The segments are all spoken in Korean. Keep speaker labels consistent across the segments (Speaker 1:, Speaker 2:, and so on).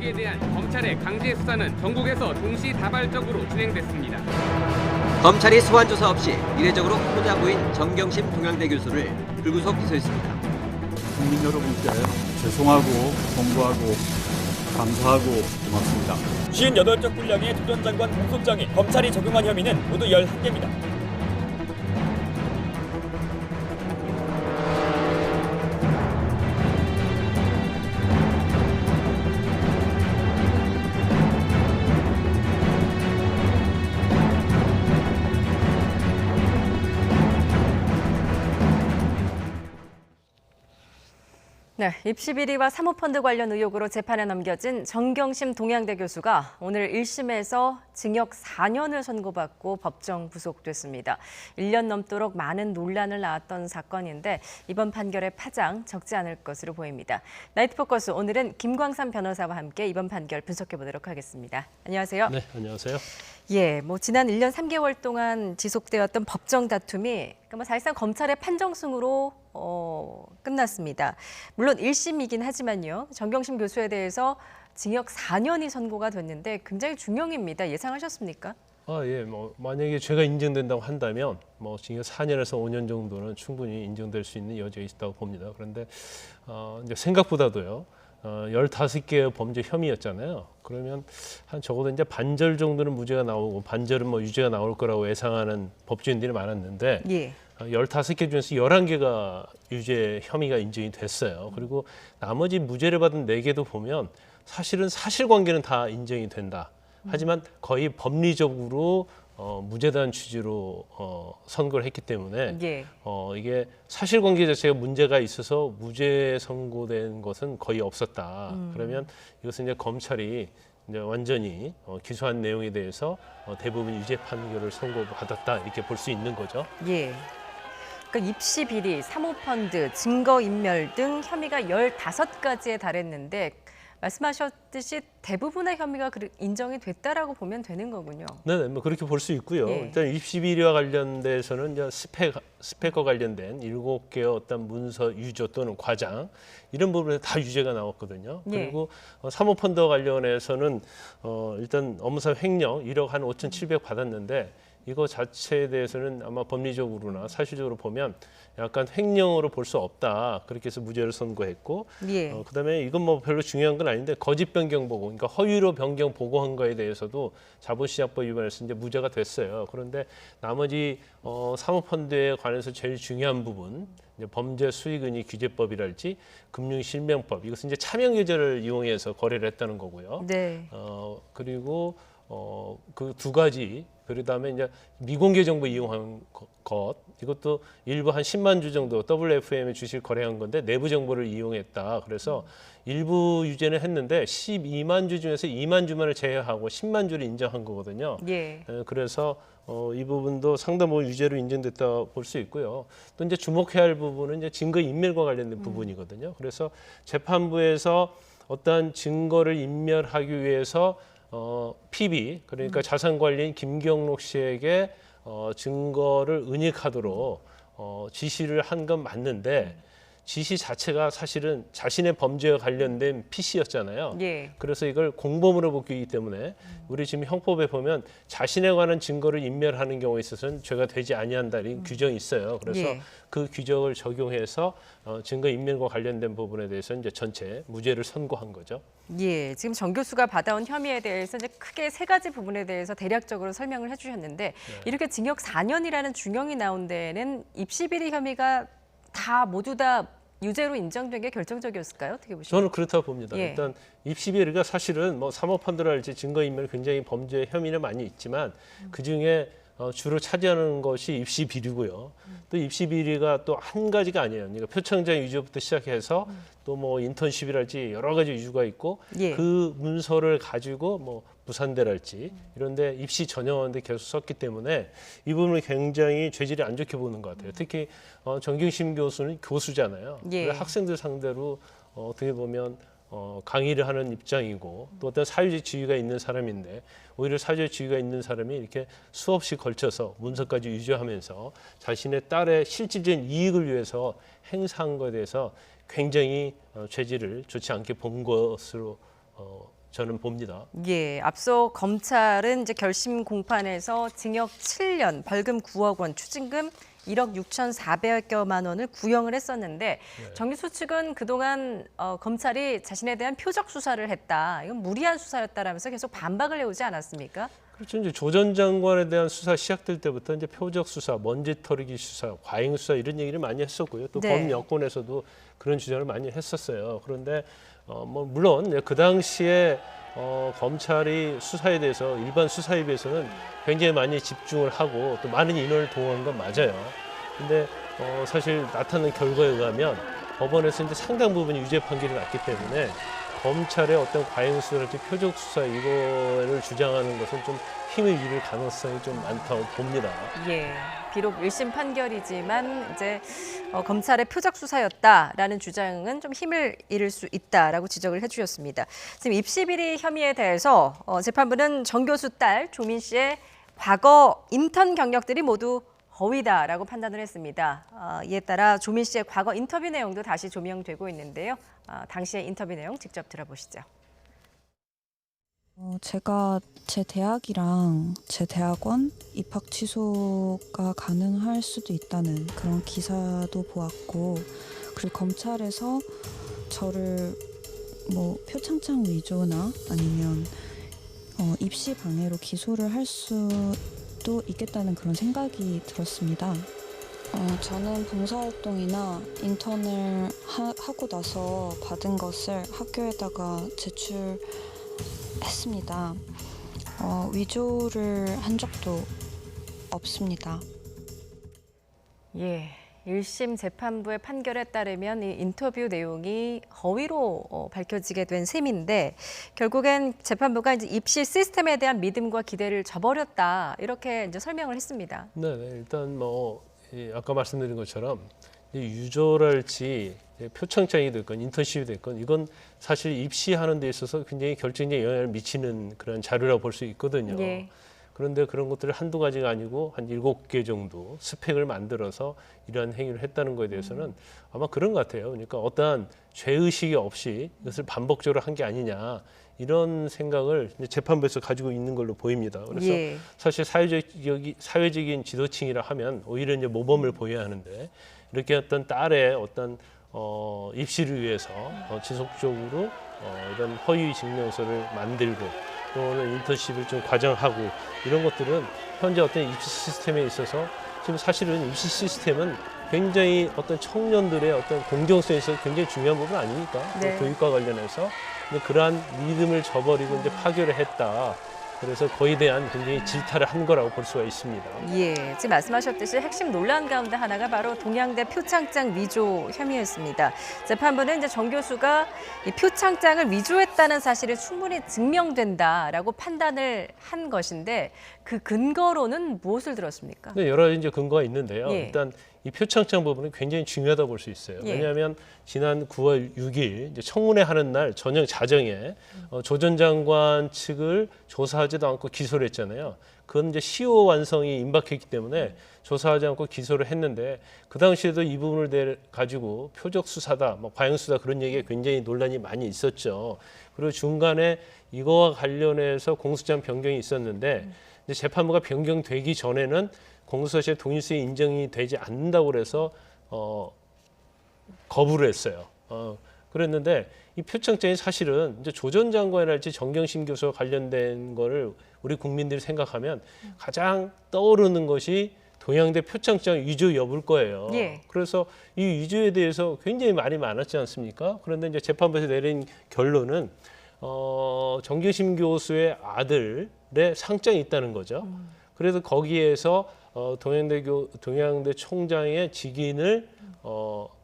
Speaker 1: 씨에 대한 검찰의 강제 수사는 전국에서 동시다발적으로 진행됐습니다.
Speaker 2: 검찰이 소환 조사 없이 이례적으로 후보자부인 정경심 동양대 교수를 불구속 기소했습니다.
Speaker 3: 국민 여러분께 죄송하고 송구하고 감사하고 고맙습니다.
Speaker 4: 58쪽 분량의 두 전 장관 공소장에 검찰이 적용한 혐의는 모두 11개입니다.
Speaker 5: 네, 입시 비리와 사모펀드 관련 의혹으로 재판에 넘겨진 정경심 동양대 교수가 오늘 1심에서 징역 4년을 선고받고 법정 구속됐습니다. 1년 넘도록 많은 논란을 낳았던 사건인데 이번 판결의 파장 적지 않을 것으로 보입니다. 나이트포커스 오늘은 김광삼 변호사와 함께 이번 판결 분석해 보도록 하겠습니다. 안녕하세요.
Speaker 6: 네, 안녕하세요.
Speaker 5: 예, 지난 1년 3개월 동안 지속되었던 법정 다툼이 사실상 검찰의 판정승으로 끝났습니다. 물론 1심이긴 하지만요. 정경심 교수에 대해서 징역 4년이 선고가 됐는데 굉장히 중형입니다. 예상하셨습니까?
Speaker 6: 예, 만약에 죄가 인정된다고 한다면 징역 4년에서 5년 정도는 충분히 인정될 수 있는 여지가 있다고 봅니다. 그런데 이제 생각보다도요. 15개의 범죄 혐의였잖아요. 그러면 한 적어도 이제 반절 정도는 무죄가 나오고 반절은 유죄가 나올 거라고 예상하는 법조인들이 많았는데
Speaker 5: 예.
Speaker 6: 15개 중에서 11개가 유죄 혐의가 인정이 됐어요. 그리고 나머지 무죄를 받은 4개도 보면 사실은 사실관계는 다 인정이 된다. 하지만 거의 법리적으로 무죄다는 취지로 선고를 했기 때문에
Speaker 5: 예.
Speaker 6: 이게 사실관계 자체가 문제가 있어서 무죄 선고된 것은 거의 없었다. 그러면 이것은 이제 검찰이 이제 완전히 기소한 내용에 대해서 대부분 유죄 판결을 선고받았다 이렇게 볼 수 있는 거죠.
Speaker 5: 예. 그러니까 입시 비리, 사모펀드, 증거인멸 등 혐의가 15가지에 달했는데 말씀하셨듯이 대부분의 혐의가 인정이 됐다라고 보면 되는 거군요.
Speaker 6: 네, 그렇게 볼 수 있고요.
Speaker 5: 예.
Speaker 6: 일단 입시 비리와 관련돼서는 이제 스펙과 관련된 7개의 어떤 문서 유조 또는 과장 이런 부분에 다 유죄가 나왔거든요.
Speaker 5: 예.
Speaker 6: 그리고 사모펀드 관련해서는 일단 업무상 횡령 1억 한 5,700 받았는데 이거 자체에 대해서는 아마 법리적으로나 사실적으로 보면 약간 횡령으로 볼 수 없다. 그렇게 해서 무죄를 선고했고,
Speaker 5: 예.
Speaker 6: 그다음에 이건 별로 중요한 건 아닌데 거짓 변경 보고, 그러니까 허위로 변경 보고한 거에 대해서도 자본시장법 위반해서 이제 무죄가 됐어요. 그런데 나머지 사모펀드에 관해서 제일 중요한 부분, 이제 범죄 수익은이 규제법이랄지 금융실명법 이것은 이제 차명계좌를 이용해서 거래를 했다는 거고요.
Speaker 5: 네.
Speaker 6: 그리고 그 두 가지 그다음에 이제 미공개 정보 이용한 것 이것도 일부 한 10만 주 정도 WFM에 주식 거래한 건데 내부 정보를 이용했다. 그래서 일부 유죄는 했는데 12만 주 중에서 2만 주만을 제외하고 10만 주를 인정한 거거든요.
Speaker 5: 예.
Speaker 6: 그래서 이 부분도 상당 부분 유죄로 인정됐다 볼 수 있고요. 또 이제 주목해야 할 부분은 이제 증거 인멸과 관련된 부분이거든요. 그래서 재판부에서 어떠한 증거를 인멸하기 위해서 PB 그러니까 자산관리인 김경록 씨에게 증거를 은닉하도록 지시를 한 건 맞는데 지시 자체가 사실은 자신의 범죄와 관련된 PC였잖아요.
Speaker 5: 예.
Speaker 6: 그래서 이걸 공범으로 보기 때문에 우리 지금 형법에 보면 자신에 관한 증거를 인멸하는 경우에 있어서는 죄가 되지 아니한다 이런 규정이 있어요. 그래서
Speaker 5: 예.
Speaker 6: 그 규정을 적용해서 증거 인멸과 관련된 부분에 대해서 이제 전체 무죄를 선고한 거죠.
Speaker 5: 예, 지금 정 교수가 받아온 혐의에 대해서 이제 크게 3가지 부분에 대해서 대략적으로 설명을 해주셨는데 이렇게 징역 4년이라는 중형이 나온 데에는 입시비리 혐의가 모두 다 유죄로 인정된 게 결정적이었을까요? 어떻게 보십니까?
Speaker 6: 저는 그렇다고 봅니다.
Speaker 5: 예.
Speaker 6: 일단 입시비리가 사실은 사모펀드랄지 증거인멸 굉장히 범죄 혐의는 많이 있지만 그중에 주로 차지하는 것이 입시 비리고요. 또 입시 비리가 또 한 가지가 아니에요. 그러니까 표창장 위조부터 시작해서 또 인턴십이랄지 여러 가지 위조가 있고
Speaker 5: 예.
Speaker 6: 그 문서를 가지고 부산대랄지 이런데 입시 전형하는데 계속 썼기 때문에 이 부분을 굉장히 죄질이 안 좋게 보는 것 같아요. 특히 정경심 교수는 교수잖아요.
Speaker 5: 예.
Speaker 6: 학생들 상대로 어떻게 보면 강의를 하는 입장이고 또 어떤 사회적 지위가 있는 사람인데 오히려 사회적 지위가 있는 사람이 이렇게 수없이 걸쳐서 문서까지 유조하면서 자신의 딸의 실질적인 이익을 위해서 행사한 것에 대해서 굉장히 죄질을 좋지 않게 본 것으로 저는 봅니다.
Speaker 5: 예, 앞서 검찰은 이제 결심 공판에서 징역 7년, 벌금 9억 원, 추징금 1억 6,400여만 원을 구형을 했었는데 정규수 측은 그동안 검찰이 자신에 대한 표적 수사를 했다. 이건 무리한 수사였다라면서 계속 반박을 해오지 않았습니까?
Speaker 6: 그렇죠. 이제 조 전 장관에 대한 수사 시작될 때부터 이제 표적 수사, 먼지 털기 수사, 과잉 수사 이런 얘기를 많이 했었고요. 또
Speaker 5: 네.
Speaker 6: 범여권에서도 그런 주장을 많이 했었어요. 그런데 뭐 물론 그 당시에 검찰이 수사에 대해서 일반 수사에 비해서는 굉장히 많이 집중을 하고 또 많은 인원을 동원한 건 맞아요. 근데 사실 나타난 결과에 의하면 법원에서 이제 상당 부분 유죄 판결이 났기 때문에 검찰의 어떤 과잉 수사랄지 표적 수사 이거를 주장하는 것은 좀 힘을 잃을 가능성이 좀 많다고 봅니다.
Speaker 5: 예, 비록 1심 판결이지만 이제 검찰의 표적 수사였다라는 주장은 좀 힘을 잃을 수 있다라고 지적을 해주셨습니다. 지금 입시 비리 혐의에 대해서 재판부는 정 교수 딸 조민 씨의 과거 인턴 경력들이 모두 허위다라고 판단을 했습니다. 이에 따라 조민 씨의 과거 인터뷰 내용도 다시 조명되고 있는데요. 당시의 인터뷰 내용 직접 들어보시죠.
Speaker 7: 제가 제 대학이랑 제 대학원 입학 취소가 가능할 수도 있다는 그런 기사도 보았고, 그리고 검찰에서 저를 뭐 표창장 위조나 아니면 입시 방해로 기소를 할 수도 있겠다는 그런 생각이 들었습니다. 저는 봉사활동이나 인턴을 하고 나서 받은 것을 학교에다가 제출했습니다. 위조를 한 적도 없습니다.
Speaker 5: 예, 1심 재판부의 판결에 따르면 이 인터뷰 내용이 허위로 밝혀지게 된 셈인데 결국엔 재판부가 이제 입시 시스템에 대한 믿음과 기대를 저버렸다 이렇게 이제 설명을 했습니다.
Speaker 6: 네, 일단 아까 말씀드린 것처럼 유조랄지 표창장이 됐건 인턴십이 됐건 이건 사실 입시하는 데 있어서 굉장히 결정적인 영향을 미치는 그런 자료라고 볼 수 있거든요.
Speaker 5: 예.
Speaker 6: 그런데 그런 것들을 한두 가지가 아니고 한 7개 정도 스펙을 만들어서 이러한 행위를 했다는 것에 대해서는 아마 그런 것 같아요. 그러니까 어떠한 죄의식이 없이 이것을 반복적으로 한 게 아니냐 이런 생각을 이제 재판부에서 가지고 있는 걸로 보입니다. 그래서
Speaker 5: 예.
Speaker 6: 사실 사회적인 지도층이라 하면 오히려 이제 모범을 보여야 하는데 이렇게 어떤 딸의 어떤 입시를 위해서 지속적으로 이런 허위 증명서를 만들고 또는 인턴십을 좀 과장하고 이런 것들은 현재 어떤 입시 시스템에 있어서 지금 사실은 입시 시스템은 굉장히 어떤 청년들의 어떤 공정성에서 굉장히 중요한 부분 아닙니까?
Speaker 5: 네.
Speaker 6: 교육과 관련해서 근데 그러한 믿음을 저버리고 이제 파괴를 했다. 그래서 거기에 대한 굉장히 질타를 한 거라고 볼 수가 있습니다.
Speaker 5: 예, 지금 말씀하셨듯이 핵심 논란 가운데 하나가 바로 동양대 표창장 위조 혐의였습니다. 재판부는 이제 정 교수가 이 표창장을 위조했다는 사실이 충분히 증명된다라고 판단을 한 것인데 그 근거로는 무엇을 들었습니까?
Speaker 6: 네, 여러 가지 이제 근거가 있는데요.
Speaker 5: 예.
Speaker 6: 일단 이 표창장 부분은 굉장히 중요하다고 볼 수 있어요.
Speaker 5: 예.
Speaker 6: 왜냐하면 지난 9월 6일 이제 청문회 하는 날 저녁 자정에 조 전 장관 측을 조사하지도 않고 기소를 했잖아요. 그건 이제 시효 완성이 임박했기 때문에 조사하지 않고 기소를 했는데 그 당시에도 이 부분을 가지고 표적 수사다, 뭐 과잉 수사 그런 얘기가 굉장히 논란이 많이 있었죠. 그리고 중간에 이거와 관련해서 공소장 변경이 있었는데 이제 재판부가 변경되기 전에는 공소시효 동일성이 인정이 되지 않는다고 그래서 거부를 했어요. 그랬는데 이 표창장이 사실은 이제 조 전 장관이랄지 정경심 교수와 관련된 거를 우리 국민들이 생각하면 가장 떠오르는 것이 동양대 표창장 위조 여부일 거예요.
Speaker 5: 예.
Speaker 6: 그래서 이 위조에 대해서 굉장히 말이 많았지 않습니까? 그런데 이제 재판부에서 내린 결론은 정경심 교수의 아들의 상장이 있다는 거죠. 그래서 거기에서 동양대 총장의 직인을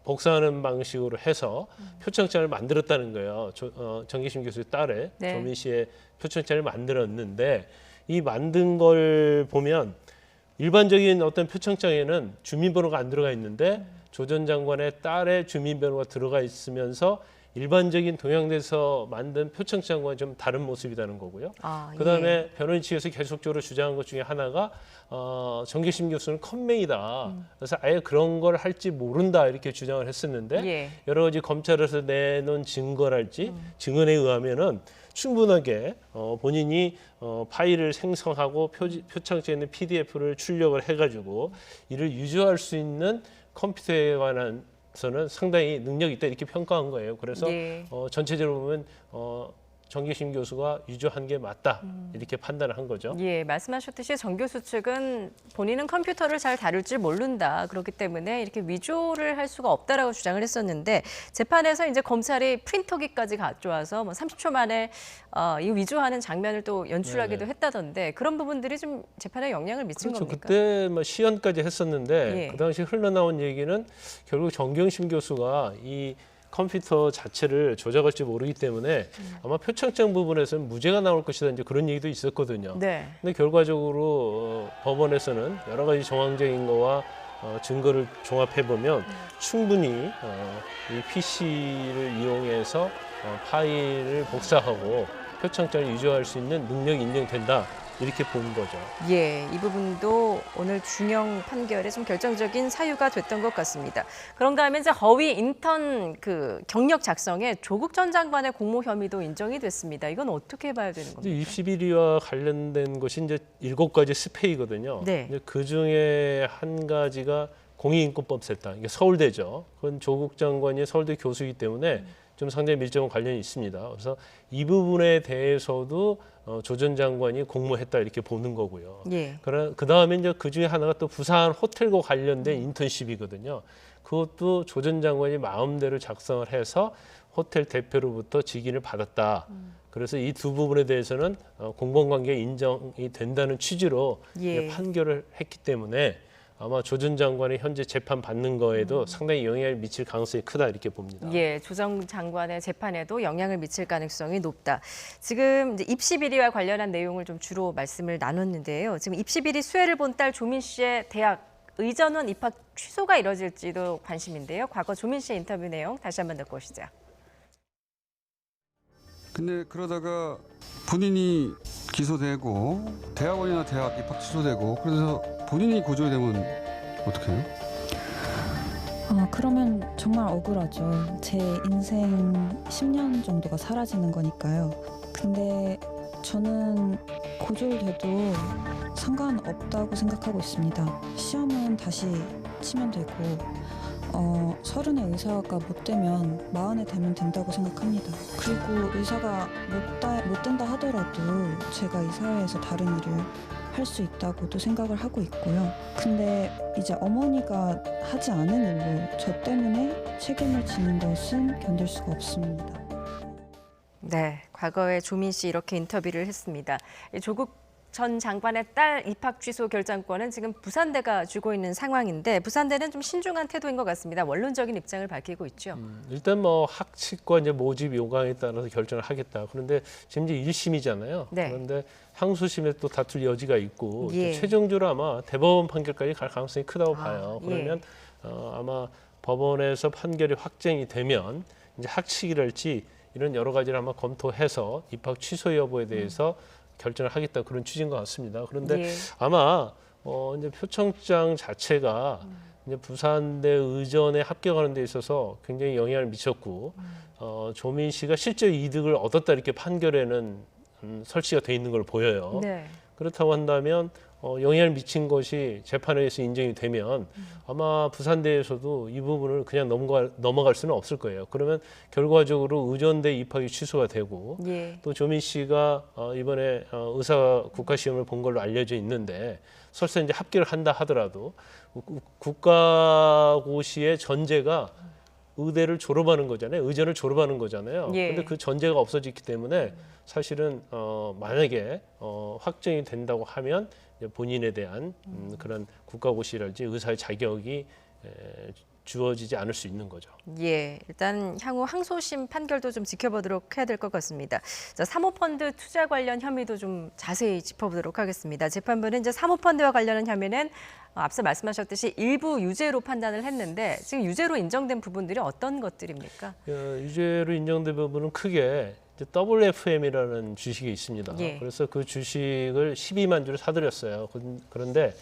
Speaker 6: 복사하는 방식으로 해서 표창장을 만들었다는 거예요. 정기심 교수의 딸의
Speaker 5: 네.
Speaker 6: 조민 씨의 표창장을 만들었는데 이 만든 걸 보면 일반적인 어떤 표창장에는 주민번호가 안 들어가 있는데 조 전 장관의 딸의 주민번호가 들어가 있으면서 일반적인 동양대에서 만든 표창 장관과 좀 다른 모습이라는 거고요. 그다음에 변호인 측에서 계속적으로 주장한 것 중에 하나가 정경심 교수는 컴맹이다. 그래서 아예 그런 걸 할지 모른다 이렇게 주장을 했었는데 여러 가지 검찰에서 내놓은 증거랄지 증언에 의하면은 충분하게 본인이 파일을 생성하고 표창장에 있는 PDF를 출력을 해가지고 이를 유조할 수 있는 컴퓨터에 관해서는 상당히 능력이 있다 이렇게 평가한 거예요. 그래서 전체적으로 보면 정경심 교수가 유조한 게 맞다 이렇게 판단을 한 거죠.
Speaker 5: 예, 말씀하셨듯이 정 교수 측은 본인은 컴퓨터를 잘 다룰 줄 모른다. 그렇기 때문에 이렇게 위조를 할 수가 없다라고 주장을 했었는데 재판에서 이제 검찰이 프린터기까지 가져와서 뭐 30초 만에 이 위조하는 장면을 또 연출하기도 했다던데 그런 부분들이 좀 재판에 영향을 미친
Speaker 6: 그렇죠.
Speaker 5: 겁니까?
Speaker 6: 그때 뭐 시연까지 했었는데 그 당시 흘러나온 얘기는 결국 정경심 교수가 이 컴퓨터 자체를 조작할지 모르기 때문에 아마 표창장 부분에서는 무죄가 나올 것이다 이제 그런 얘기도 있었거든요. 근데 결과적으로 법원에서는 여러 가지 정황적인 거와 증거를 종합해 보면 충분히 이 PC를 이용해서 파일을 복사하고 표창장을 유조할 수 있는 능력이 인정된다. 이렇게 본 거죠.
Speaker 5: 예, 이 부분도 오늘 중형 판결에 좀 결정적인 사유가 됐던 것 같습니다. 그런가 하면 이제 허위 인턴 그 경력 작성에 조국 전 장관의 공모 혐의도 인정이 됐습니다. 이건 어떻게 봐야 되는 겁니까?
Speaker 6: 입시 비리와 관련된 것이 이제 7가지 스페이거든요. 그 중에 한 가지가 공익인권법 세탁. 이게 서울대죠. 그건 조국 장관이 서울대 교수이기 때문에 좀 상당히 밀접한 관련이 있습니다. 그래서 이 부분에 대해서도 조 전 장관이 공모했다 이렇게 보는 거고요. 그 다음에 이제 그 중에 하나가 또 부산 호텔과 관련된 인턴십이거든요. 그것도 조 전 장관이 마음대로 작성을 해서 호텔 대표로부터 직인을 받았다. 그래서 이 두 부분에 대해서는 공범관계가 인정이 된다는 취지로 판결을 했기 때문에 아마 조 전 장관이 현재 재판 받는 거에도 상당히 영향을 미칠 가능성이 크다 이렇게 봅니다.
Speaker 5: 예, 조 전 장관의 재판에도 영향을 미칠 가능성이 높다. 지금 이제 입시 비리와 관련한 내용을 좀 주로 말씀을 나눴는데요. 지금 입시 비리 수혜를 본 딸 조민 씨의 대학 의전원 입학 취소가 이뤄질지도 관심인데요. 과거 조민 씨의 인터뷰 내용 다시 한번 듣고 오시죠.
Speaker 8: 근데 그러다가 본인이 기소되고 대학원이나 대학 입학 취소되고 그래서 본인이 고조이 되면 어떻게 해요?
Speaker 7: 그러면 정말 억울하죠. 제 인생 10년 정도가 사라지는 거니까요. 근데 저는 고졸돼도 상관없다고 생각하고 있습니다. 시험은 다시 치면 되고 30에 의사가 못 되면 40에 되면 된다고 생각합니다. 그리고 의사가 못 된다 하더라도 제가 이 사회에서 다른 일을 할 수 있다고도 생각을 하고 있고요. 근데 이제 어머니가 하지 않은 일로 저 때문에 책임을 지는 것은 견딜 수가 없습니다.
Speaker 5: 네, 과거에 조민 씨 이렇게 인터뷰를 했습니다. 조국 전 장관의 딸 입학 취소 결정권은 지금 부산대가 쥐고 있는 상황인데 부산대는 좀 신중한 태도인 것 같습니다. 원론적인 입장을 밝히고 있죠.
Speaker 6: 일단 뭐 학칙과 이제 모집 요강에 따라서 결정을 하겠다. 그런데 지금 이제 1심이잖아요. 그런데 항소심에 또 다툴 여지가 있고 또 최종적으로 아마 대법원 판결까지 갈 가능성이 크다고 봐요. 그러면 아마 법원에서 판결이 확정이 되면 이제 학칙이랄지 이런 여러 가지를 아마 검토해서 입학 취소 여부에 대해서 결정을 하겠다 그런 취지인 것 같습니다. 그런데 아마 이제 표창장 자체가 이제 부산대 의전에 합격하는 데 있어서 굉장히 영향을 미쳤고 조민 씨가 실제 이득을 얻었다 이렇게 판결에는 설치가 돼 있는 걸 보여요. 그렇다고 한다면 영향을 미친 것이 재판에서 인정이 되면 아마 부산대에서도 이 부분을 그냥 넘어갈 수는 없을 거예요. 그러면 결과적으로 의전대 입학이 취소가 되고 또 조민 씨가 이번에 의사 국가시험을 본 걸로 알려져 있는데 설사 이제 합격을 한다 하더라도 국가고시의 전제가 의대를 졸업하는 거잖아요. 의전을 졸업하는 거잖아요. 그런데 그 전제가 없어졌기 때문에 사실은 만약에 확정이 된다고 하면 본인에 대한 그런 국가고시랄지 의사의 자격이 주어지지 않을 수 있는 거죠.
Speaker 5: 예, 일단 향후 항소심 판결도 좀 지켜보도록 해야 될 것 같습니다. 자, 사모펀드 투자 관련 혐의도 좀 자세히 짚어보도록 하겠습니다. 재판부는 이제 사모펀드와 관련한 혐의는 앞서 말씀하셨듯이 일부 유죄로 판단을 했는데 지금 유죄로 인정된 부분들이 어떤 것들입니까?
Speaker 6: 유죄로 인정된 부분은 크게 이제 WFM이라는 주식이 있습니다.
Speaker 5: 예.
Speaker 6: 그래서 그 주식을 12만 주를 사들였어요. 그런데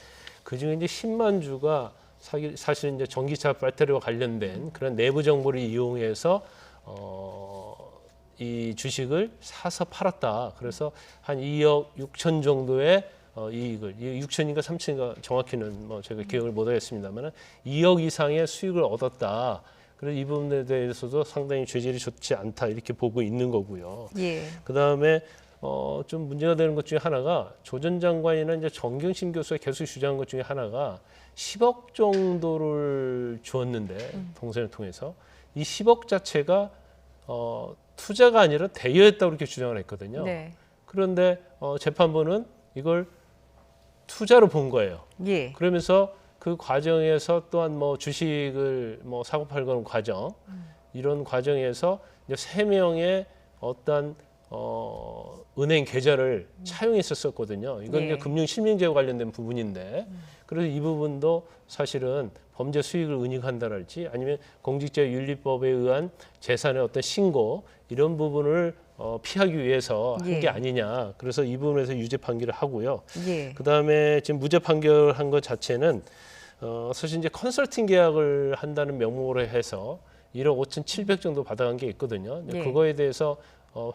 Speaker 6: 그중에 이제 10만 주가 사실 이제 전기차 배터리와 관련된 그런 내부 정보를 이용해서 이 주식을 사서 팔았다. 그래서 한 2억 6천 정도의 이익을 6천인가 3천인가 정확히는 뭐 제가 기억을 못하겠습니다만 2억 이상의 수익을 얻었다. 그래서 이 부분에 대해서도 상당히 죄질이 좋지 않다 이렇게 보고 있는 거고요.
Speaker 5: 예.
Speaker 6: 그 다음에 좀 문제가 되는 것 중에 하나가 조 전 장관이나 이제 정경심 교수가 계속 주장한 것 중에 하나가 10억 정도를 주었는데 동생을 통해서 이 10억 자체가 투자가 아니라 대여했다고 이렇게 주장을 했거든요.
Speaker 5: 네.
Speaker 6: 그런데 재판부는 이걸 투자로 본 거예요.
Speaker 5: 예.
Speaker 6: 그러면서 그 과정에서 또한 뭐 주식을 뭐 사고 팔고 과정 이런 과정에서 이제 3명의 어떤 은행 계좌를 차용했었거든요. 이건
Speaker 5: 예.
Speaker 6: 이제 금융 실명제와 관련된 부분인데 그래서 이 부분도 사실은 범죄 수익을 은닉한다랄지 아니면 공직자윤리법에 의한 재산의 어떤 신고 이런 부분을 피하기 위해서 한 게
Speaker 5: 예.
Speaker 6: 아니냐. 그래서 이 부분에서 유죄 판결을 하고요.
Speaker 5: 예.
Speaker 6: 그다음에 지금 무죄 판결한 것 자체는 사실 이제 컨설팅 계약을 한다는 명목으로 해서 1억 5,700 정도 받아간 게 있거든요.
Speaker 5: 예.
Speaker 6: 그거에 대해서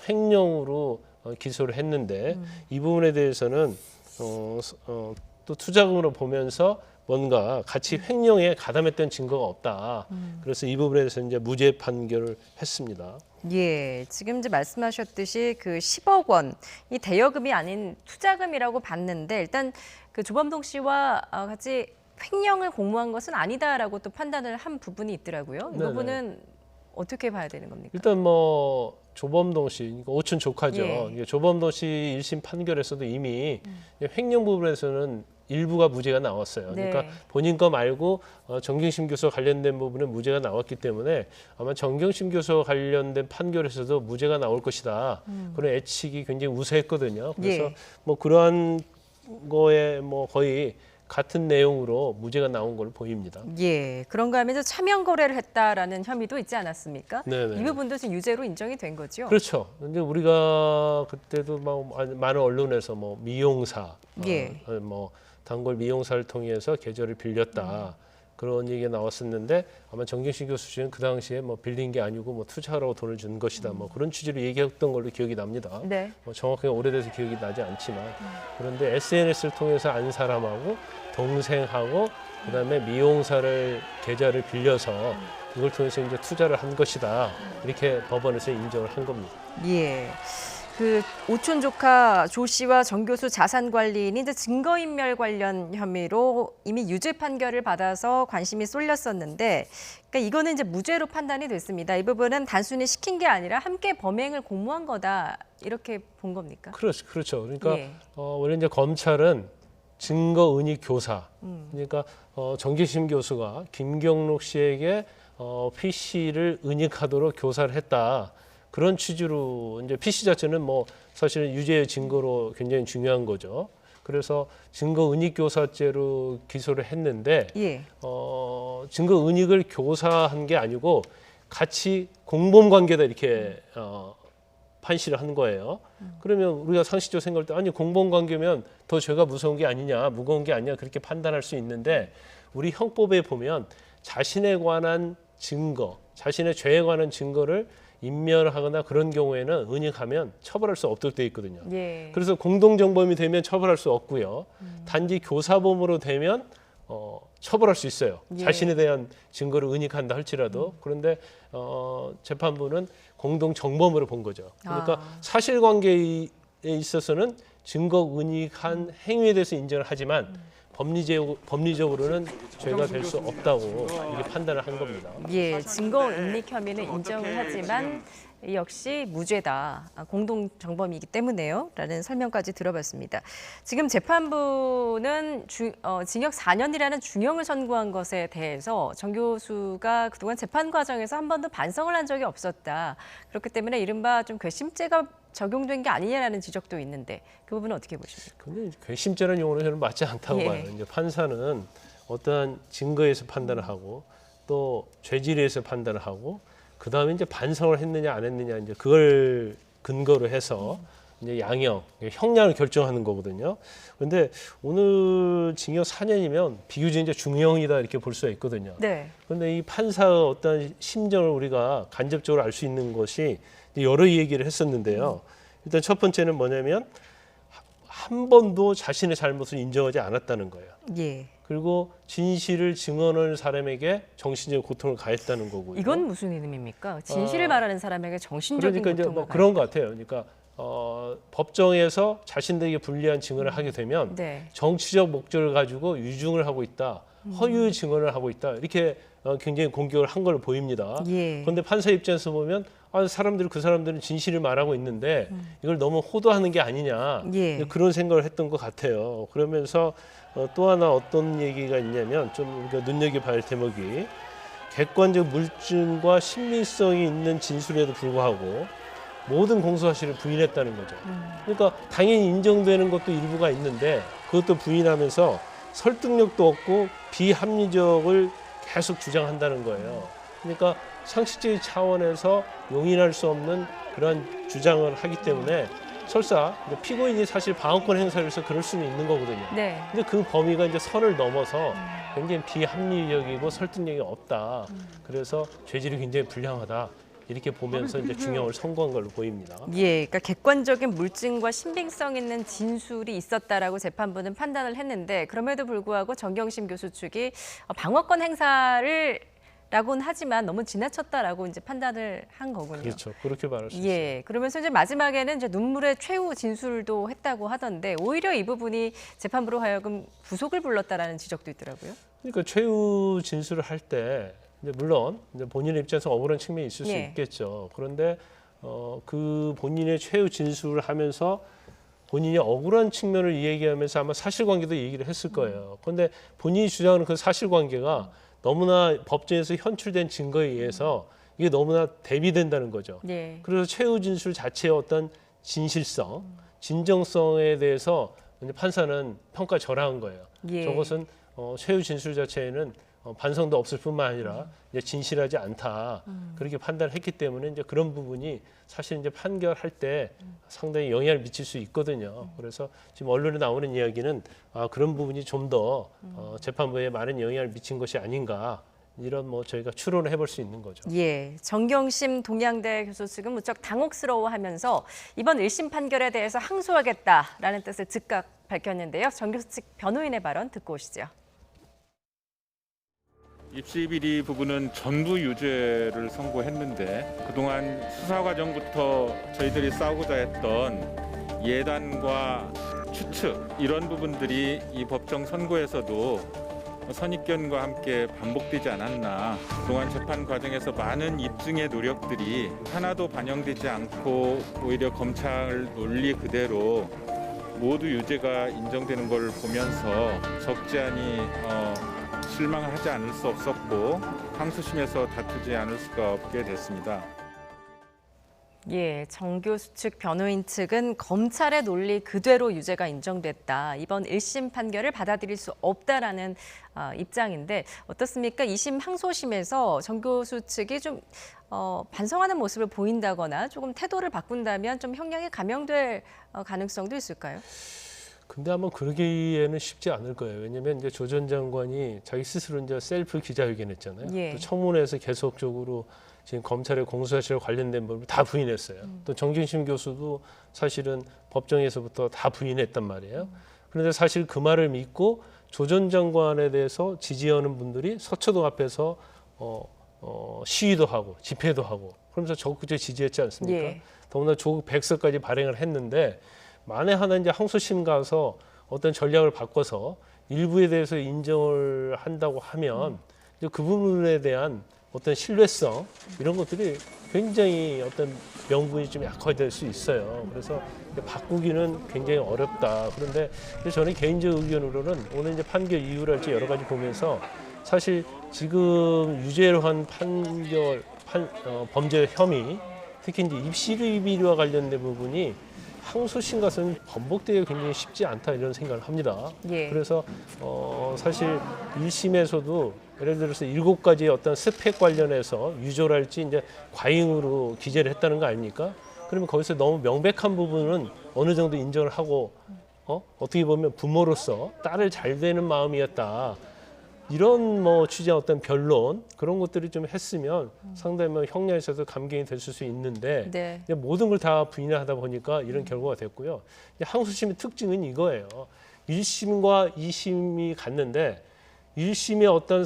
Speaker 6: 횡령으로 기소를 했는데 이 부분에 대해서는 또 투자금으로 보면서 뭔가 같이 횡령에 가담했던 증거가 없다. 그래서 이 부분에 대해서 이제 무죄 판결을 했습니다.
Speaker 5: 예, 지금 이제 말씀하셨듯이 그 10억 원, 이 대여금이 아닌 투자금이라고 봤는데 일단 그 조범동 씨와 같이 횡령을 공모한 것은 아니다라고 또 판단을 한 부분이 있더라고요. 이
Speaker 6: 네네.
Speaker 5: 부분은 어떻게 봐야 되는 겁니까?
Speaker 6: 일단 뭐 조범동 씨, 그러니까 오촌 조카죠.
Speaker 5: 예.
Speaker 6: 이게 조범동 씨 1심 판결에서도 이미 횡령 부분에서는 일부가 무죄가 나왔어요.
Speaker 5: 네.
Speaker 6: 그러니까 본인 거 말고 정경심 교수와 관련된 부분은 무죄가 나왔기 때문에 아마 정경심 교수와 관련된 판결에서도 무죄가 나올 것이다. 그런 예측이 굉장히 우세했거든요. 그래서
Speaker 5: 예.
Speaker 6: 뭐 그러한 거에 뭐 거의 같은 내용으로 무죄가 나온 걸로 보입니다.
Speaker 5: 예, 그런가 하면 차명 거래를 했다라는 혐의도 있지 않았습니까?
Speaker 6: 네네.
Speaker 5: 이 부분도 지금 유죄로 인정이 된 거죠?
Speaker 6: 그렇죠. 근데 우리가 그때도 막 많은 언론에서 뭐 미용사,
Speaker 5: 예.
Speaker 6: 뭐 단골 미용사를 통해서 계좌를 빌렸다. 그런 얘기가 나왔었는데 아마 정경심 교수 씨는 그 당시에 뭐 빌린 게 아니고 뭐 투자하라고 돈을 준 것이다. 뭐 그런 취지로 얘기했던 걸로 기억이 납니다.
Speaker 5: 네.
Speaker 6: 뭐 정확하게 오래돼서 기억이 나지 않지만 그런데 SNS를 통해서 안 사람하고 동생하고 그다음에 미용사를 계좌를 빌려서 이걸 통해서 이제 투자를 한 것이다. 이렇게 법원에서 인정을 한 겁니다.
Speaker 5: 예. 그 오촌 조카 조 씨와 정 교수 자산 관리인이 이제 증거인멸 관련 혐의로 이미 유죄 판결을 받아서 관심이 쏠렸었는데, 그러니까 이거는 이제 무죄로 판단이 됐습니다. 이 부분은 단순히 시킨 게 아니라 함께 범행을 공모한 거다 이렇게 본 겁니까?
Speaker 6: 그렇죠. 그러니까
Speaker 5: 예.
Speaker 6: 원래 이제 검찰은 증거 은닉 교사. 그러니까 정기심 교수가 김경록 씨에게 PC를 은닉하도록 교사를 했다. 그런 취지로 이제 PC 자체는 뭐 사실은 유죄의 증거로 굉장히 중요한 거죠. 그래서 증거 은닉 교사죄로 기소를 했는데
Speaker 5: 예.
Speaker 6: 증거 은닉을 교사한 게 아니고 같이 공범 관계다 이렇게 판시를 한 거예요. 그러면 우리가 상식적으로 생각할 때 아니 공범 관계면 더 죄가 무서운 게 아니냐, 무거운 게 아니냐 그렇게 판단할 수 있는데 우리 형법에 보면 자신에 관한 증거, 자신의 죄에 관한 증거를 인멸하거나 그런 경우에는 은닉하면 처벌할 수 없도록 돼 있거든요.
Speaker 5: 예.
Speaker 6: 그래서 공동정범이 되면 처벌할 수 없고요. 단지 교사범으로 되면 처벌할 수 있어요.
Speaker 5: 예.
Speaker 6: 자신에 대한 증거를 은닉한다 할지라도. 그런데 재판부는 공동정범으로 본 거죠. 그러니까 사실관계에 있어서는 증거 은닉한 행위에 대해서 인정을 하지만 법리적으로는 죄가 될 수 없다고 이렇게 판단을 한 겁니다.
Speaker 5: 예, 증거 은닉 혐의는 인정을 하지만 역시 무죄다. 공동 정범이기 때문에요. 라는 설명까지 들어봤습니다. 지금 재판부는 징역 4년이라는 중형을 선고한 것에 대해서 정 교수가 그동안 재판 과정에서 한 번도 반성을 한 적이 없었다. 그렇기 때문에 이른바 좀 괘씸죄가 적용된 게 아니냐라는 지적도 있는데 그 부분은 어떻게 보십니까?
Speaker 6: 근데 괘씸죄라는 용어는 저는 맞지 않다고
Speaker 5: 예.
Speaker 6: 봐요. 이제 판사는 어떠한 증거에서 판단을 하고 또 죄질에서 판단을 하고 그 다음에 이제 반성을 했느냐 안 했느냐 이제 그걸 근거로 해서 이제 형량을 결정하는 거거든요. 그런데 오늘 징역 4년이면 비교적 이제 중형이다 이렇게 볼 수가 있거든요.
Speaker 5: 네.
Speaker 6: 그런데 이 판사의 어떤 심정을 우리가 간접적으로 알 수 있는 것이 여러 얘기를 했었는데요. 일단 첫 번째는 뭐냐면 한 번도 자신의 잘못을 인정하지 않았다는 거예요.
Speaker 5: 예.
Speaker 6: 그리고 진실을 증언할 사람에게 정신적인 고통을 가했다는 거고요.
Speaker 5: 이건 무슨 의미입니까? 진실을 말하는 사람에게 정신적인
Speaker 6: 그러니까 이제
Speaker 5: 고통을
Speaker 6: 뭐 그런 것 같아요. 그러니까 법정에서 자신들에게 불리한 증언을 하게 되면
Speaker 5: 네.
Speaker 6: 정치적 목적을 가지고 유증을 하고 있다, 허위 증언을 하고 있다 이렇게 굉장히 공격을 한 걸로 보입니다.
Speaker 5: 예.
Speaker 6: 그런데 판사 입장에서 보면 그 사람들은 진실을 말하고 있는데 이걸 너무 호도하는 게 아니냐
Speaker 5: 예.
Speaker 6: 그런 생각을 했던 것 같아요. 그러면서 또 하나 어떤 얘기가 있냐면 좀 우리가 눈여겨봐야 할 대목이 객관적 물증과 신빙성이 있는 진술에도 불구하고 모든 공소사실을 부인했다는 거죠. 그러니까 당연히 인정되는 것도 일부가 있는데 그것도 부인하면서 설득력도 없고 비합리적을 계속 주장한다는 거예요. 그러니까 상식적인 차원에서 용인할 수 없는 그런 주장을 하기 때문에 설사 피고인이 사실 방어권 행사를 해서 그럴 수는 있는 거거든요.
Speaker 5: 네.
Speaker 6: 근데 그 범위가 이제 선을 넘어서 굉장히 비합리적이고 설득력이 없다. 그래서 죄질이 굉장히 불량하다. 이렇게 보면서 이제 중형을 선고한 걸로 보입니다.
Speaker 5: 예, 그러니까 객관적인 물증과 신빙성 있는 진술이 있었다라고 재판부는 판단을 했는데 그럼에도 불구하고 정경심 교수 측이 방어권 행사를 라고는 하지만 너무 지나쳤다라고 이제 판단을 한 거군요.
Speaker 6: 그렇죠. 그렇게 말할 수 있어요.
Speaker 5: 예, 그러면서 이제 마지막에는 이제 눈물의 최후 진술도 했다고 하던데 오히려 이 부분이 재판부로 하여금 구속을 불렀다라는 지적도 있더라고요.
Speaker 6: 그러니까 최후 진술을 할 때 물론 이제 본인의 입장에서 억울한 측면이 있을 수
Speaker 5: 예.
Speaker 6: 있겠죠. 그런데 그 본인의 최후 진술을 하면서 본인이 억울한 측면을 얘기하면서 아마 사실관계도 얘기를 했을 거예요. 그런데 본인이 주장하는 그 사실관계가 너무나 법정에서 현출된 증거에 의해서 이게 너무나 대비된다는 거죠.
Speaker 5: 예.
Speaker 6: 그래서 최후 진술 자체의 어떤 진실성, 진정성에 대해서 이제 판사는 평가 절하한 거예요.
Speaker 5: 예.
Speaker 6: 저것은 최후 진술 자체에는 반성도 없을 뿐만 아니라 이제 진실하지 않다 그렇게 판단을 했기 때문에 이제 그런 부분이 사실 이제 판결할 때 상당히 영향을 미칠 수 있거든요. 그래서 지금 언론에 나오는 이야기는 그런 부분이 좀 더 재판부에 많은 영향을 미친 것이 아닌가 이런 저희가 추론을 해볼 수 있는 거죠.
Speaker 5: 예, 정경심 동양대 교수 측은 무척 당혹스러워하면서 이번 1심 판결에 대해서 항소하겠다라는 뜻을 즉각 밝혔는데요. 정 교수 측 변호인의 발언 듣고 오시죠.
Speaker 9: 입시 비리 부분은 전부 유죄를 선고했는데 그동안 수사 과정부터 저희들이 싸우고자 했던 예단과 추측 이런 부분들이 이 법정 선고에서도 선입견과 함께 반복되지 않았나. 그동안 재판 과정에서 많은 입증의 노력들이 하나도 반영되지 않고 오히려 검찰 논리 그대로 모두 유죄가 인정되는 걸 보면서 적지 않이 실망하지 않을 수 없었고 항소심에서 다투지 않을 수가 없게 됐습니다.
Speaker 5: 예, 정 교수 측 변호인 측은 검찰의 논리 그대로 유죄가 인정됐다. 이번 1심 판결을 받아들일 수 없다라는 입장인데 어떻습니까? 2심 항소심에서 정 교수 측이 좀 반성하는 모습을 보인다거나 조금 태도를 바꾼다면 좀 형량이 감형될 가능성도 있을까요?
Speaker 6: 근데 아마 그러기에는 쉽지 않을 거예요. 왜냐하면 이제 조 전 장관이 자기 스스로 이제 셀프 기자회견했잖아요.
Speaker 5: 예.
Speaker 6: 또 청문회에서 계속적으로 지금 검찰의 공소사실과 관련된 부분을 다 부인했어요. 또 정경심 교수도 사실은 법정에서부터 다 부인했단 말이에요. 그런데 사실 그 말을 믿고 조 전 장관에 대해서 지지하는 분들이 서초동 앞에서 시위도 하고 집회도 하고 그러면서 적극적으로 지지했지 않습니까?
Speaker 5: 예.
Speaker 6: 더구나 조국 백서까지 발행을 했는데 만에 하나 이제 항소심 가서 어떤 전략을 바꿔서 일부에 대해서 인정을 한다고 하면 이제 그 부분에 대한 어떤 신뢰성 이런 것들이 굉장히 어떤 명분이 좀 약화될 수 있어요. 그래서 바꾸기는 굉장히 어렵다. 그런데 저는 개인적 의견으로는 오늘 이제 판결 이유랄지 여러 가지 보면서 사실 지금 유죄로 한 범죄 혐의, 특히 이제 입시 비리와 관련된 부분이 항소심 가서는 번복되기가 굉장히 쉽지 않다 이런 생각을 합니다.
Speaker 5: 예.
Speaker 6: 그래서 사실 1심에서도 예를 들어서 7가지의 어떤 스펙 관련해서 유죄랄지 이제 과잉으로 기재를 했다는 거 아닙니까? 그러면 거기서 너무 명백한 부분은 어느 정도 인정을 하고 어떻게 보면 부모로서 딸을 잘 되는 마음이었다. 이런 뭐 취지의 어떤 변론 그런 것들을 좀 했으면 상당히 뭐 형량에 있어서 감경이 됐을 수 있는데
Speaker 5: 네.
Speaker 6: 이제 모든 걸 다 부인을 하다 보니까 이런 결과가 됐고요. 이제 항소심의 특징은 이거예요. 1심과 2심이 갔는데 1심의 어떤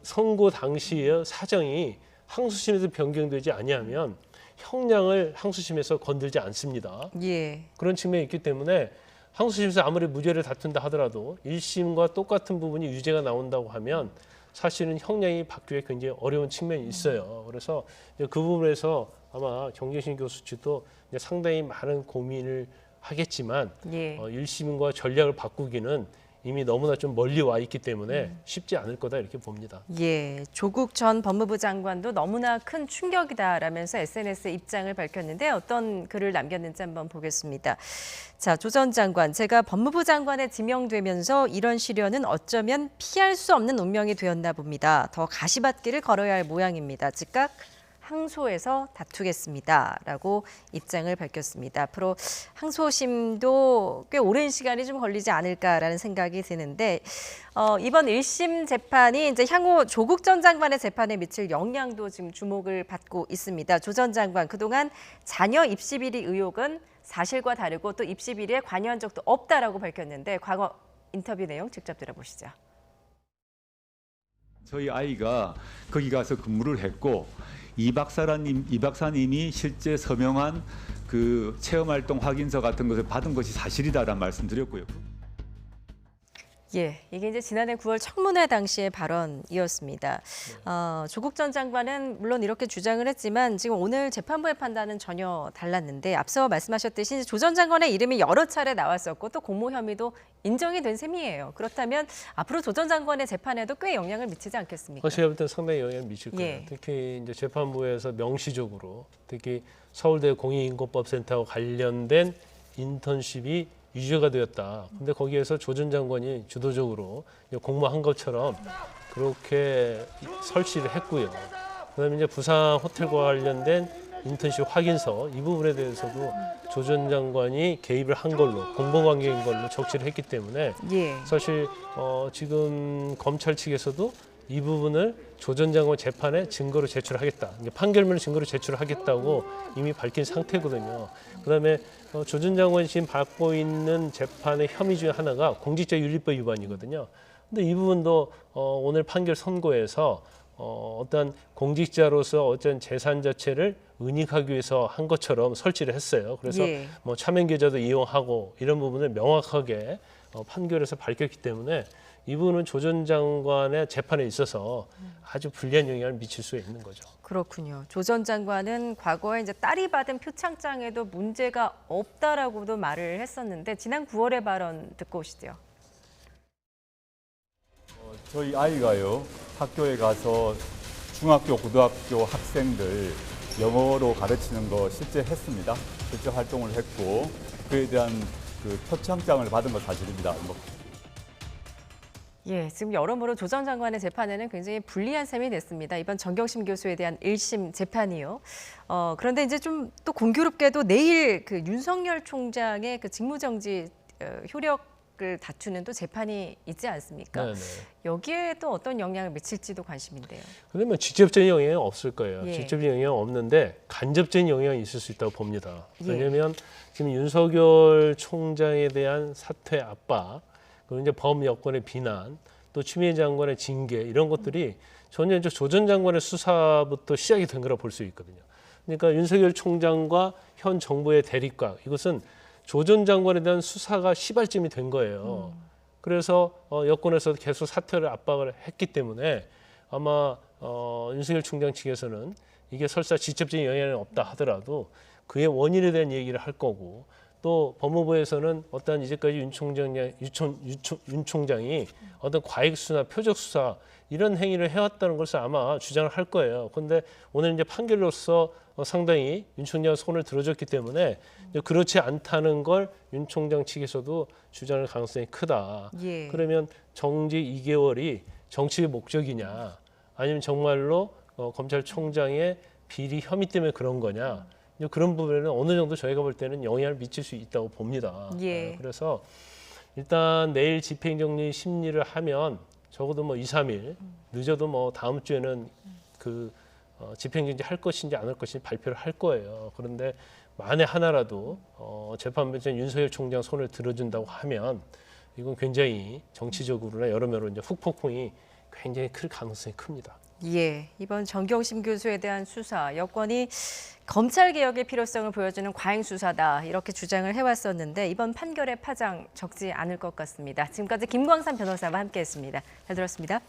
Speaker 6: 선고 당시의 사정이 항소심에서 변경되지 아니하면 형량을 항소심에서 건들지 않습니다.
Speaker 5: 예.
Speaker 6: 그런 측면이 있기 때문에 항소심에서 아무리 무죄를 다툰다 하더라도 1심과 똑같은 부분이 유죄가 나온다고 하면 사실은 형량이 바뀌기 굉장히 어려운 측면이 있어요. 그래서 그 부분에서 아마 정경심 교수 측도 상당히 많은 고민을 하겠지만
Speaker 5: 예.
Speaker 6: 1심과 전략을 바꾸기는 이미 너무나 좀 멀리 와 있기 때문에 쉽지 않을 거다 이렇게 봅니다.
Speaker 5: 예, 조국 전 법무부 장관도 너무나 큰 충격이다라면서 SNS에 입장을 밝혔는데 어떤 글을 남겼는지 한번 보겠습니다. 자, 조 전 장관, 제가 법무부 장관에 지명되면서 이런 시련은 어쩌면 피할 수 없는 운명이 되었나 봅니다. 더 가시밭길을 걸어야 할 모양입니다. 즉각 항소에서 다투겠습니다라고 입장을 밝혔습니다. 앞으로 항소심도 꽤 오랜 시간이 좀 걸리지 않을까라는 생각이 드는데 이번 1심 재판이 이제 향후 조국 전 장관의 재판에 미칠 영향도 지금 주목을 받고 있습니다. 조 전 장관 그동안 자녀 입시 비리 의혹은 사실과 다르고 또 입시 비리에 관여한 적도 없다라고 밝혔는데 과거 인터뷰 내용 직접 들어보시죠.
Speaker 10: 저희 아이가 거기 가서 근무를 했고 이 박사님이 실제 서명한 그 체험활동 확인서 같은 것을 받은 것이 사실이다라는 말씀드렸고요.
Speaker 5: 예, 이게 이제 지난해 9월 청문회 당시의 발언이었습니다. 조국 전 장관은 물론 이렇게 주장을 했지만 지금 오늘 재판부의 판단은 전혀 달랐는데 앞서 말씀하셨듯이 조 전 장관의 이름이 여러 차례 나왔었고 또 공모 혐의도 인정이 된 셈이에요. 그렇다면 앞으로 조 전 장관의 재판에도 꽤 영향을 미치지 않겠습니까?
Speaker 6: 제가 볼 때는 상당히 영향을 미칠 거예요.
Speaker 5: 예.
Speaker 6: 특히 이제 재판부에서 명시적으로 특히 서울대 공익인권법센터와 관련된 인턴십이 유죄가 되었다. 근데 거기에서 조 전 장관이 주도적으로 공모한 것처럼 그렇게 설치를 했고요. 그다음에 이제 부산 호텔과 관련된 인턴십 확인서 이 부분에 대해서도 조 전 장관이 개입을 한 걸로 공범관계인 걸로 적시를 했기 때문에
Speaker 5: 예.
Speaker 6: 사실 지금 검찰 측에서도 이 부분을 조 전 장관 재판에 증거로 제출하겠다. 판결문을 증거로 제출하겠다고 이미 밝힌 상태거든요. 그다음에 조 전 장관이 지금 받고 있는 재판의 혐의 중에 하나가 공직자윤리법 위반이거든요. 근데 이 부분도 오늘 판결 선고에서 어떤 공직자로서 어떤 재산 자체를 은닉하기 위해서 한 것처럼 설치를 했어요. 그래서
Speaker 5: 예.
Speaker 6: 뭐 차명 계좌도 이용하고 이런 부분을 명확하게 판결에서 밝혔기 때문에 이 부분은 조 전 장관의 재판에 있어서 아주 불리한 영향을 미칠 수 있는 거죠.
Speaker 5: 그렇군요. 조 전 장관은 과거에 이제 딸이 받은 표창장에도 문제가 없다라고도 말을 했었는데 지난 9월의 발언 듣고 오시죠.
Speaker 3: 저희 아이가요 학교에 가서 중학교, 고등학교 학생들 영어로 가르치는 거 실제 했습니다. 실제 활동을 했고 그에 대한 그 표창장을 받은 거 사실입니다.
Speaker 5: 예, 지금 여러모로 조 전 장관의 재판에는 굉장히 불리한 셈이 됐습니다. 이번 정경심 교수에 대한 1심 재판이요. 그런데 이제 좀 또 공교롭게도 내일 그 윤석열 총장의 그 직무정지 효력을 다투는 또 재판이 있지 않습니까?
Speaker 6: 네네.
Speaker 5: 여기에 또 어떤 영향을 미칠지도 관심인데요.
Speaker 6: 근데 뭐 직접적인 영향은 없을 거예요.
Speaker 5: 예.
Speaker 6: 직접적인 영향은 없는데 간접적인 영향이 있을 수 있다고 봅니다.
Speaker 5: 예.
Speaker 6: 왜냐하면 지금 윤석열 총장에 대한 사퇴 압박, 그리고 이제 범 여권의 비난, 또 추미애 장관의 징계 이런 것들이 전혀 이제 조 전 장관의 수사부터 시작이 된 거라 볼 수 있거든요. 그러니까 윤석열 총장과 현 정부의 대립각 이것은 조 전 장관에 대한 수사가 시발점이 된 거예요. 그래서 여권에서 계속 사퇴를 압박을 했기 때문에 아마 윤석열 총장 측에서는 이게 설사 직접적인 영향이 없다 하더라도 그의 원인에 대한 얘기를 할 거고, 또 법무부에서는 어떤 이제까지 윤 총장이 어떤 과잉 수사나 표적 수사 이런 행위를 해왔다는 것을 아마 주장을 할 거예요. 그런데 오늘 이제 판결로서 상당히 윤 총장 손을 들어줬기 때문에 그렇지 않다는 걸 윤 총장 측에서도 주장할 가능성이 크다.
Speaker 5: 예.
Speaker 6: 그러면 정지 2개월이 정치의 목적이냐, 아니면 정말로 검찰총장의 비리 혐의 때문에 그런 거냐, 그런 부분에는 어느 정도 저희가 볼 때는 영향을 미칠 수 있다고 봅니다.
Speaker 5: 예.
Speaker 6: 그래서 일단 내일 집행정리 심리를 하면 적어도 뭐 2, 3일, 늦어도 뭐 다음 주에는 그 집행정지 할 것인지 안 할 것인지 발표를 할 거예요. 그런데 만에 하나라도 재판부에서 윤석열 총장 손을 들어준다고 하면 이건 굉장히 정치적으로나 여러모로 이제 후폭풍이 굉장히 클 가능성이 큽니다.
Speaker 5: 예, 이번 정경심 교수에 대한 수사, 여권이 검찰 개혁의 필요성을 보여주는 과잉 수사다 이렇게 주장을 해왔었는데 이번 판결의 파장 적지 않을 것 같습니다. 지금까지 김광삼 변호사와 함께했습니다. 잘 들었습니다.